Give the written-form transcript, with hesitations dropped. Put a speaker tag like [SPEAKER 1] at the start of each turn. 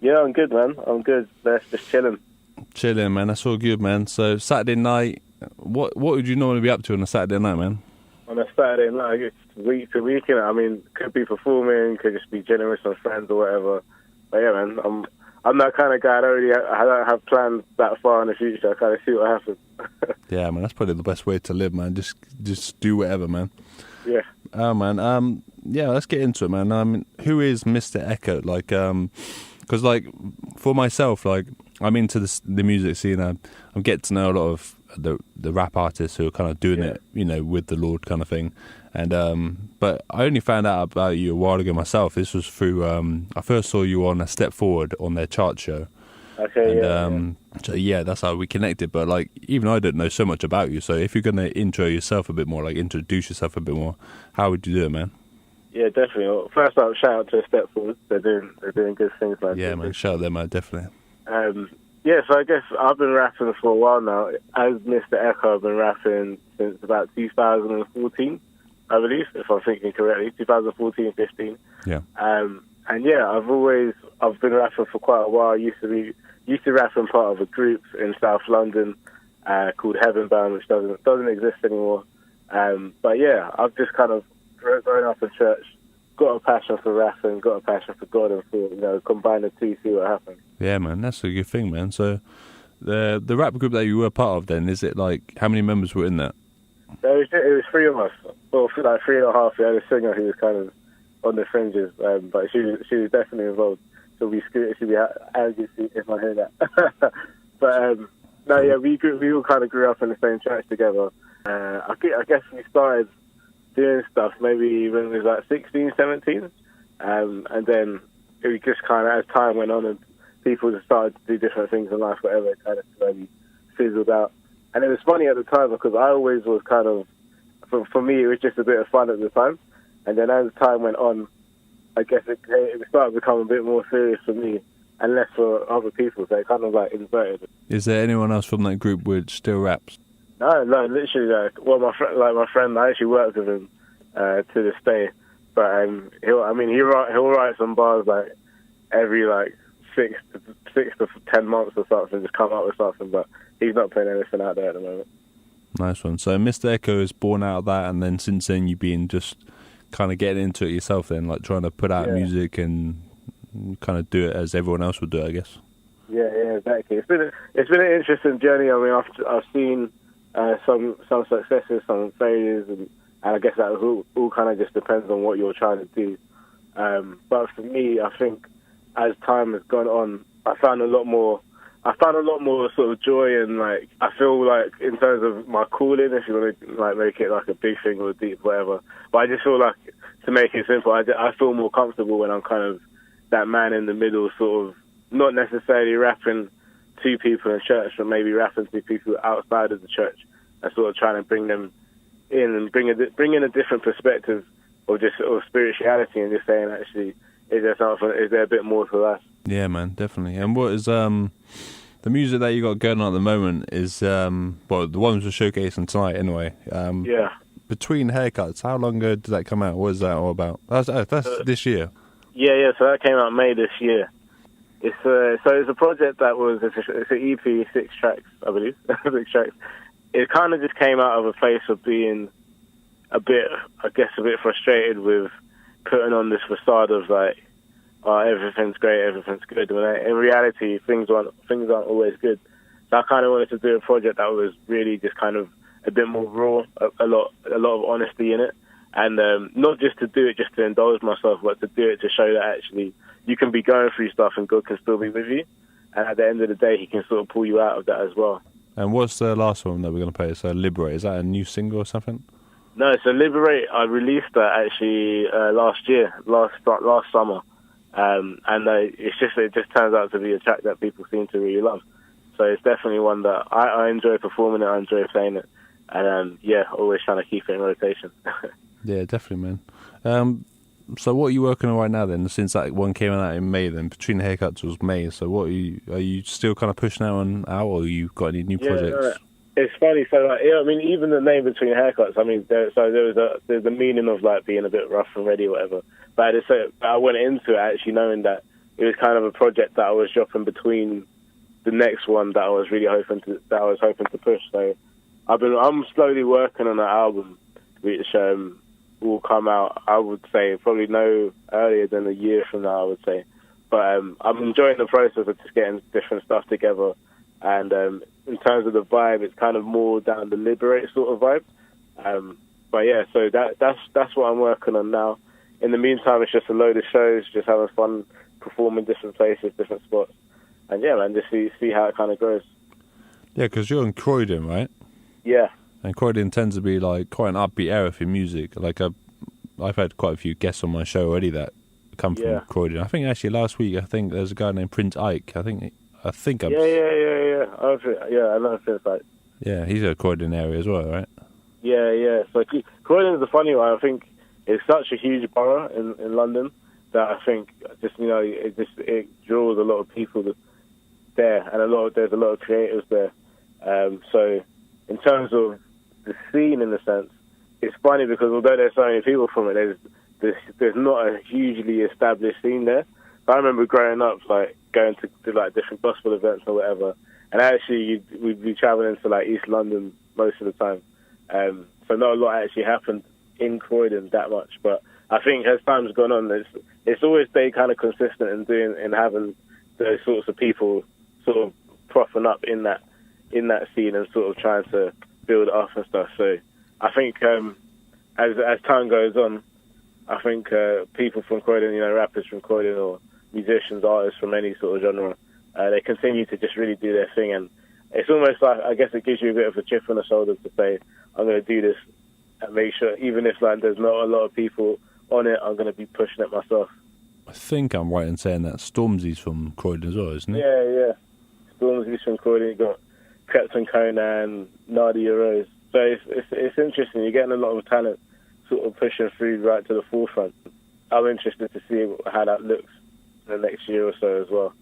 [SPEAKER 1] Yeah, I'm good, man. I'm good. That's just chilling.
[SPEAKER 2] Chilling, man. That's all good, man. So Saturday night, what would you normally be up to on a Saturday night, man?
[SPEAKER 1] On a Saturday night, it's week to week, I mean, could be performing, could just be chilling with some friends or whatever. But yeah, man, I'm that kind of guy. I don't have plans that far in the future. I kind of see what happens.
[SPEAKER 2] Yeah, man. That's probably the best way to live, man. Just do whatever, man.
[SPEAKER 1] Yeah.
[SPEAKER 2] Oh, man. Yeah, let's get into it, man. I mean, who is Mr. Ekow? Like, because like for myself, like I'm into the music scene. I'm getting to know a lot of the rap artists who are kind of doing it, you know, with the Lord kind of thing. And but I only found out about you a while ago myself. This was through I first saw you on A Step Forward on their chart show.
[SPEAKER 1] Okay.
[SPEAKER 2] And, So yeah, that's how we connected. But like, even I didn't know so much about you. So if you're gonna intro yourself a bit more, like introduce yourself a bit more, how would you do it, man?
[SPEAKER 1] Yeah, definitely. Well, first off, shout out to A Step Forward. They're doing good things, man.
[SPEAKER 2] Yeah, man. Shout out them, man. Definitely.
[SPEAKER 1] Yeah, so I guess I've been rapping for a while now. As Mr. Ekow, I've been rapping since about 2014, I believe, if I'm thinking correctly, 2014, 15.
[SPEAKER 2] Yeah.
[SPEAKER 1] And yeah, I've been rapping for quite a while. I used to rap in part of a group in South London called Heaven Bound, which doesn't exist anymore. But yeah, I've just kind of grown up in church, got a passion for rapping, got a passion for God, and thought, combine the two, see what happens.
[SPEAKER 2] Yeah, man, that's a good thing, man. So the rap group that you were part of, then, is it like, how many members were in that?
[SPEAKER 1] It was three of us, well, like 3.5. We had a singer who was kind of on the fringes, but she was definitely involved. She'll be angry if I hear that. But no, yeah, we all kind of grew up in the same church together. I guess we started doing stuff maybe when we was like 16, 17, and then it just kind of, as time went on and people just started to do different things in life, whatever, it kind of slowly fizzled out. And it was funny at the time because I always was kind of, for me, it was just a bit of fun at the time. And then as time went on, I guess it started to become a bit more serious for me and less for other people. So it kind of like inverted.
[SPEAKER 2] Is there anyone else from that group which still raps?
[SPEAKER 1] No, literally, my friend, I actually worked with him to this day. But he'll write some bars like every like 6 to 10 months or something, just come up with something. But he's not putting anything out there at the moment.
[SPEAKER 2] Nice one. So Mr. Ekow is born out of that, and then since then you've been just kind of getting into it yourself, then, like trying to put out music and kind of do it as everyone else would do it, I guess.
[SPEAKER 1] Yeah, exactly. It's been an interesting journey. I mean, I've seen some successes, some failures, and I guess that all kind of just depends on what you're trying to do. But for me, I think as time has gone on, I found a lot more sort of joy, and like I feel like in terms of my calling, if you want to like make it like a big thing or deep, whatever. But I just feel like, to make it simple, I feel more comfortable when I'm kind of that man in the middle, sort of not necessarily rapping to people in church, but maybe rapping to people outside of the church, and sort of trying to bring them in and bring in a different perspective of spirituality, and just saying, actually, is there a bit more to life?
[SPEAKER 2] Yeah, man, definitely. And what is the music that you got going on at the moment is the ones we're showcasing tonight anyway.
[SPEAKER 1] Yeah.
[SPEAKER 2] Between Haircuts, how long ago did that come out? What is that all about? That's this year.
[SPEAKER 1] Yeah. So that came out May this year. It's a project that it's an EP, 6 tracks, I believe, 6 tracks. It kind of just came out of a place of being a bit frustrated with putting on this facade of like, everything's great, everything's good. When in reality, things aren't always good. So I kind of wanted to do a project that was really just kind of a bit more raw, a lot of honesty in it, and not just to do it just to indulge myself, but to do it to show that actually you can be going through stuff and God can still be with you, and at the end of the day, He can sort of pull you out of that as well. And
[SPEAKER 2] what's the last one that we're going to play? So Liberate, is that a new single or something?
[SPEAKER 1] No, so Liberate, I released that actually last summer. It just turns out to be a track that people seem to really love. So it's definitely one that I enjoy performing it, I enjoy playing it, and always trying to keep it in rotation.
[SPEAKER 2] Yeah, definitely, man. So what are you working on right now then? Since that one came out in May, then Between the Haircuts was May. So what are you still kind of pushing out, or you got any new projects?
[SPEAKER 1] It's funny. So like, I mean, even the name Between Haircuts. I mean, there's the meaning of like being a bit rough and ready or whatever. But I went into it actually knowing that it was kind of a project that I was dropping between the next one that I was really hoping to push. So I'm slowly working on an album, which will come out, I would say, probably no earlier than a year from now, I would say. But I'm enjoying the process of just getting different stuff together. And in terms of the vibe, it's kind of more down the Liberate sort of vibe. But yeah, so that's what I'm working on now. In the meantime, it's just a load of shows, just having fun, performing different places, different spots. And yeah, man, just see how it kind of goes.
[SPEAKER 2] Yeah, because you're in Croydon, right?
[SPEAKER 1] Yeah.
[SPEAKER 2] And Croydon tends to be like quite an upbeat area for music. Like I've had quite a few guests on my show already that come from Croydon. I think actually last week, there's a guy named Prince Ike. I think I'm...
[SPEAKER 1] Yeah. I know Prince Ike.
[SPEAKER 2] Yeah, he's a Croydon area as well, right?
[SPEAKER 1] Yeah. So Croydon is a funny one. I think it's such a huge borough in London that I think just, it draws a lot of people there, and there's a lot of creators there. So in terms of the scene, in a sense, it's funny because although there's so many people from it, there's not a hugely established scene there. But I remember growing up, like going to like different gospel events or whatever, and actually we'd be traveling to like East London most of the time. So not a lot actually happened in Croydon that much. But I think as time's gone on, it's always stayed kind of consistent in having those sorts of people sort of propping up in that scene and sort of trying to build it up and stuff. So I think as time goes on, I think people from Croydon, rappers from Croydon or musicians, artists from any sort of genre, they continue to just really do their thing. And it's almost like, I guess it gives you a bit of a chip on the shoulder to say, I'm going to do this and make sure, even if like there's not a lot of people on it, I'm going to be pushing it myself.
[SPEAKER 2] I think I'm right in saying that Stormzy's from Croydon as well, isn't he?
[SPEAKER 1] Yeah. Stormzy's from Croydon. You've got Captain Conan, Nadia Rose. So it's interesting. You're getting a lot of talent sort of pushing through right to the forefront. I'm interested to see how that looks in the next year or so as well.